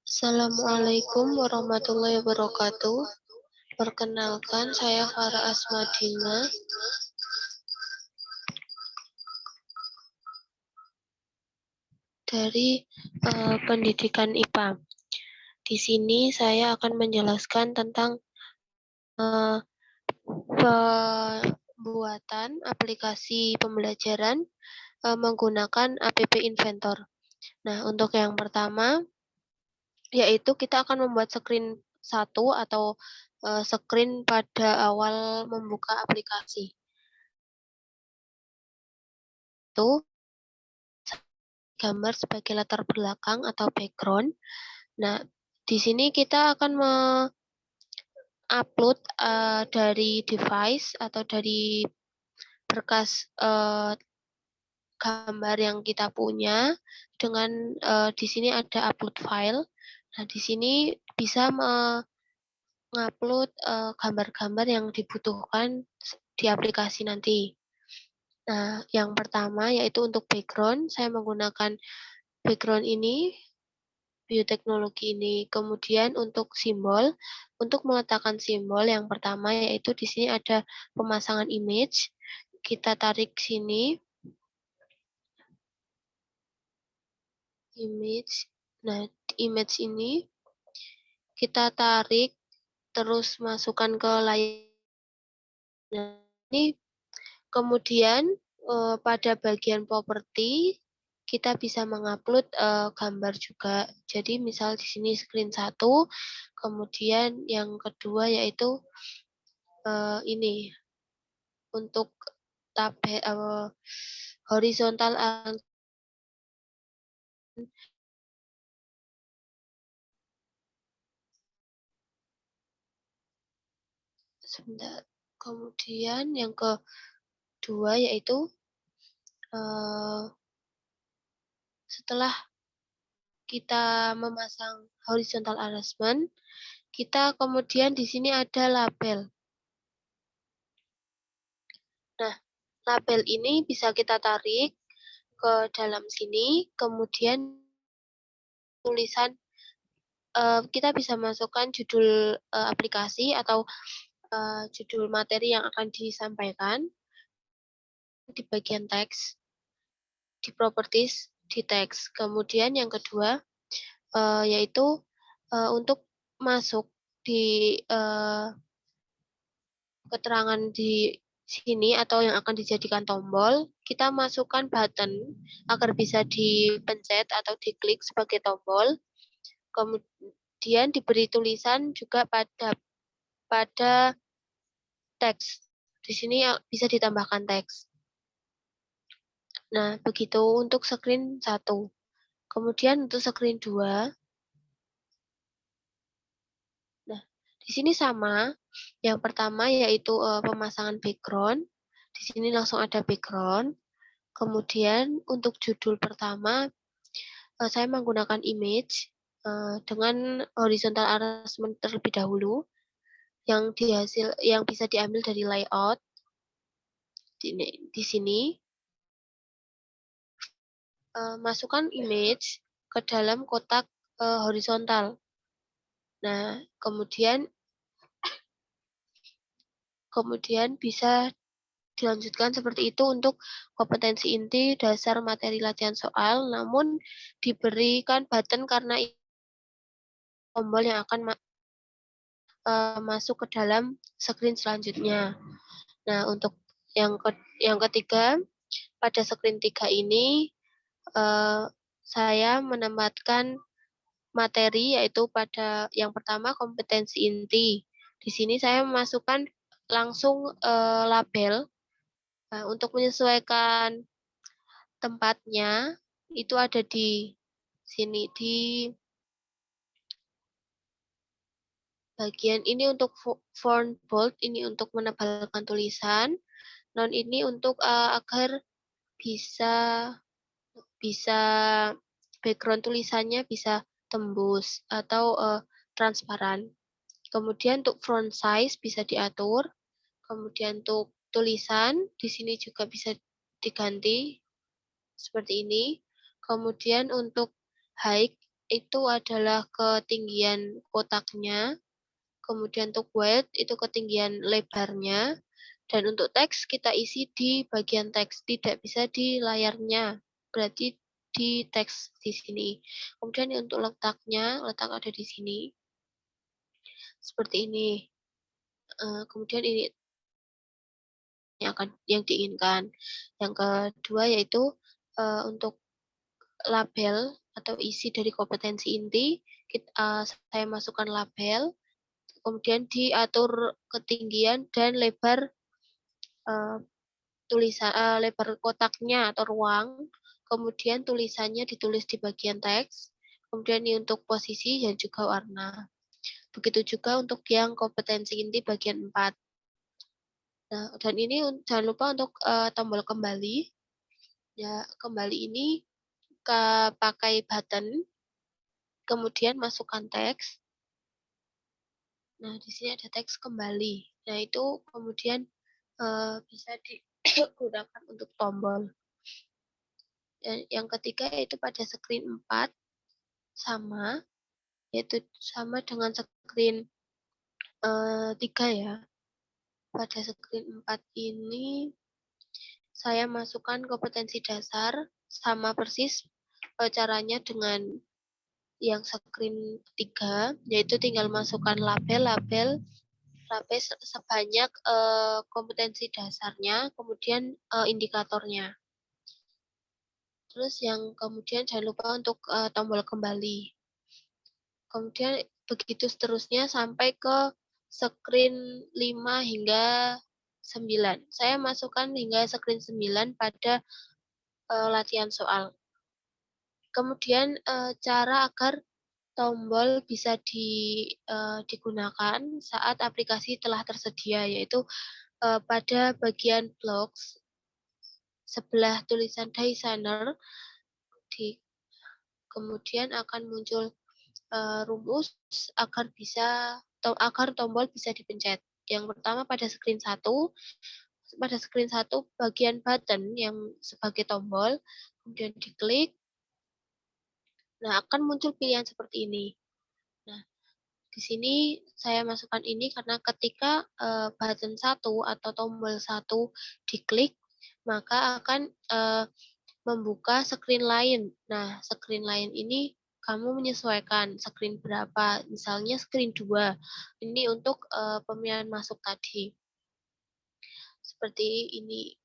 Assalamualaikum warahmatullahi wabarakatuh. Perkenalkan, saya Farah Asmadina dari Pendidikan IPA. Di sini saya akan menjelaskan tentang pembuatan aplikasi pembelajaran menggunakan app Inventor. Nah, untuk yang pertama, yaitu kita akan membuat screen 1 atau screen pada awal membuka aplikasi. Itu gambar sebagai latar belakang atau background. Nah, di sini kita akan upload dari device atau dari berkas gambar yang kita punya dengan di sini ada upload file. Nah, di sini bisa mengupload gambar-gambar yang dibutuhkan di aplikasi nanti. Nah, yang pertama yaitu untuk background, saya menggunakan background ini, bioteknologi ini. Kemudian untuk simbol, untuk meletakkan simbol yang pertama yaitu di sini ada pemasangan image. Kita tarik sini. Image. Nah, image ini kita tarik terus masukkan ke layar. Nah, ini kemudian pada bagian properti kita bisa mengupload gambar juga. Jadi misal di sini screen 1, kemudian yang kedua yaitu ini untuk tab horizontal sebentar. Kemudian yang kedua yaitu setelah kita memasang horizontal arrangement, kita kemudian di sini ada label. Nah, label ini bisa kita tarik ke dalam sini, kemudian tulisan kita bisa masukkan judul aplikasi atau judul materi yang akan disampaikan di bagian teks, di properties, di teks. Kemudian yang kedua yaitu untuk masuk di keterangan di sini atau yang akan dijadikan tombol, kita masukkan button agar bisa dipencet atau diklik sebagai tombol. Kemudian diberi tulisan juga pada teks. Di sini bisa ditambahkan teks. Nah, begitu untuk screen 1. Kemudian untuk screen 2. Nah, di sini sama. Yang pertama yaitu pemasangan background. Di sini langsung ada background. Kemudian untuk judul pertama, saya menggunakan image dengan horizontal arrangement terlebih dahulu, yang bisa diambil dari layout di sini. Masukkan image ke dalam kotak horizontal. Nah, kemudian bisa dilanjutkan seperti itu untuk kompetensi inti dasar materi latihan soal, namun diberikan button karena tombol yang akan masuk ke dalam screen selanjutnya. Nah, untuk yang ketiga, pada screen 3 ini saya menempatkan materi yaitu pada yang pertama kompetensi inti. Di sini saya memasukkan langsung label untuk menyesuaikan tempatnya itu ada di sini di bagian ini untuk font bold, ini untuk menebalkan tulisan, non ini untuk agar bisa background tulisannya bisa tembus atau transparan. Kemudian untuk font size bisa diatur. Kemudian untuk tulisan di sini juga bisa diganti seperti ini. Kemudian untuk height itu adalah ketinggian kotaknya, kemudian untuk width itu ketinggian lebarnya, dan untuk teks kita isi di bagian teks, tidak bisa di layarnya. Berarti di teks di sini. Kemudian untuk letak ada di sini. Seperti ini. Kemudian ini yang diinginkan. Yang kedua yaitu untuk label atau isi dari kompetensi inti, saya masukkan label, kemudian diatur ketinggian dan lebar lebar kotaknya atau ruang, kemudian tulisannya ditulis di bagian teks, kemudian ini untuk posisi dan juga warna. Begitu juga untuk yang kompetensi inti bagian 4. Nah, dan ini jangan lupa untuk tombol kembali. Ya, kembali ini pakai button, kemudian masukkan teks. Nah, di sini ada teks kembali. Nah, itu kemudian bisa digunakan untuk tombol. Dan yang ketiga yaitu pada screen 4 yaitu sama dengan screen 3 ya. Pada screen 4 ini saya masukkan kompetensi dasar sama persis caranya dengan yang screen 3, yaitu tinggal masukkan label sebanyak kompetensi dasarnya, kemudian indikatornya. Terus yang kemudian jangan lupa untuk tombol kembali. Kemudian begitu seterusnya sampai ke screen 5 hingga 9. Saya masukkan hingga screen 9 pada latihan soal. Kemudian cara agar tombol bisa digunakan saat aplikasi telah tersedia, yaitu pada bagian blocks sebelah tulisan designer, kemudian akan muncul rumus agar tombol bisa dipencet. Yang pertama pada screen 1 bagian button yang sebagai tombol, kemudian diklik. Nah, akan muncul pilihan seperti ini. Nah, di sini saya masukkan ini karena ketika button 1 atau tombol 1 diklik, maka akan membuka screen lain. Nah, screen lain ini kamu menyesuaikan screen berapa. Misalnya screen 2. Ini untuk pemilihan masuk tadi. Seperti ini.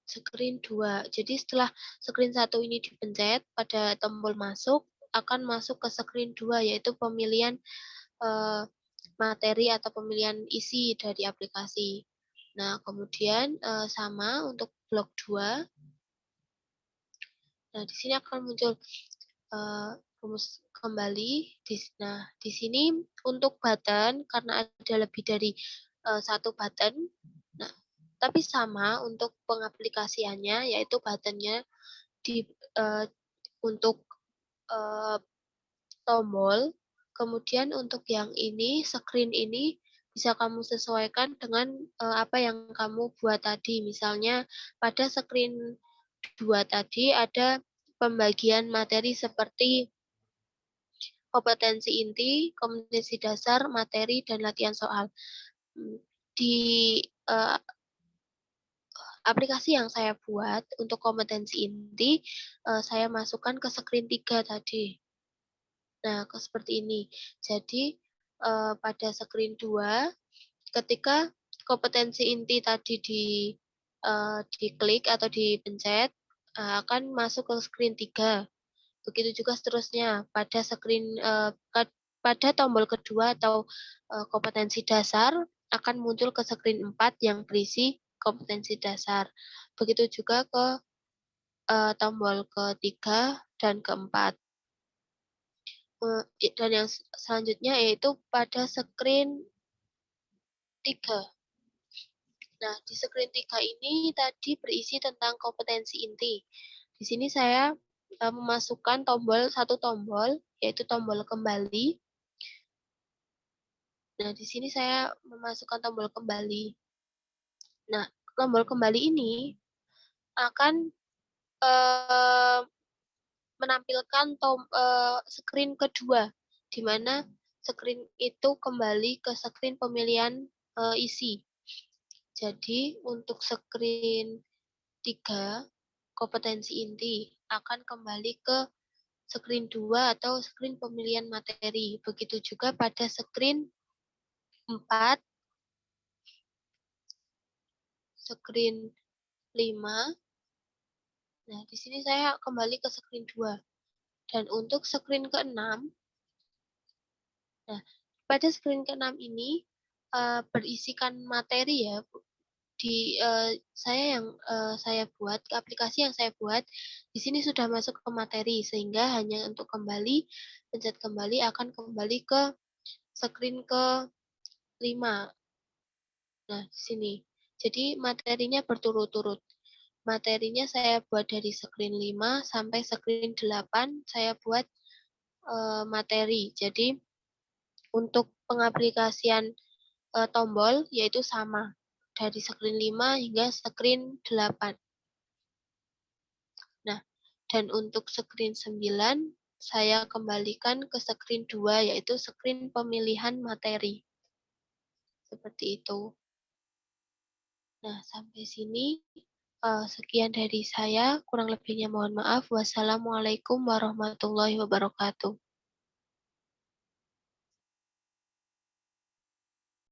Screen 2. Jadi setelah screen 1 ini dipencet pada tombol masuk, akan masuk ke screen 2, yaitu pemilihan materi atau pemilihan isi dari aplikasi. Nah, kemudian sama untuk blok 2. Nah, di sini akan muncul rumus kembali. Nah, di sini untuk button, karena ada lebih dari satu button, nah, tapi sama untuk pengaplikasiannya, yaitu buttonnya untuk tombol. Kemudian untuk yang ini, screen ini, bisa kamu sesuaikan dengan apa yang kamu buat tadi. Misalnya pada screen 2 tadi ada pembagian materi seperti kompetensi inti, kompetensi dasar, materi, dan latihan soal. Di aplikasi yang saya buat untuk kompetensi inti, saya masukkan ke screen 3 tadi. Nah, seperti ini. Jadi, pada screen 2, ketika kompetensi inti tadi diklik atau dipencet, akan masuk ke screen 3. Begitu juga seterusnya pada screen pada tombol kedua atau kompetensi dasar akan muncul ke screen 4 yang berisi kompetensi dasar. Begitu juga ke tombol ketiga dan keempat. Dan yang selanjutnya yaitu pada screen 3. Nah, di screen 3 ini tadi berisi tentang kompetensi inti. Di sini saya memasukkan satu tombol, yaitu tombol kembali. Nah, di sini saya memasukkan tombol kembali. Nah, tombol kembali ini akan menampilkan screen kedua, di mana screen itu kembali ke screen pemilihan isi. Jadi untuk screen 3 kompetensi inti akan kembali ke screen 2 atau screen pemilihan materi. Begitu juga pada screen 4, screen 5. Nah, di sini saya kembali ke screen 2. Dan untuk screen ke-6, nah, pada screen ke-6 ini berisikan materi ya. Saya buat, aplikasi yang saya buat, di sini sudah masuk ke materi, sehingga hanya untuk kembali, pencet kembali akan kembali ke screen ke-5. Nah, di sini. Jadi materinya berturut-turut. Materinya saya buat dari screen 5 sampai screen 8, saya buat materi. Jadi untuk pengaplikasian tombol yaitu sama dari screen 5 hingga screen 8. Nah, dan untuk screen 9 saya kembalikan ke screen 2 yaitu screen pemilihan materi. Seperti itu. Nah, sampai sini sekian dari saya. Kurang lebihnya mohon maaf. Wassalamualaikum warahmatullahi wabarakatuh.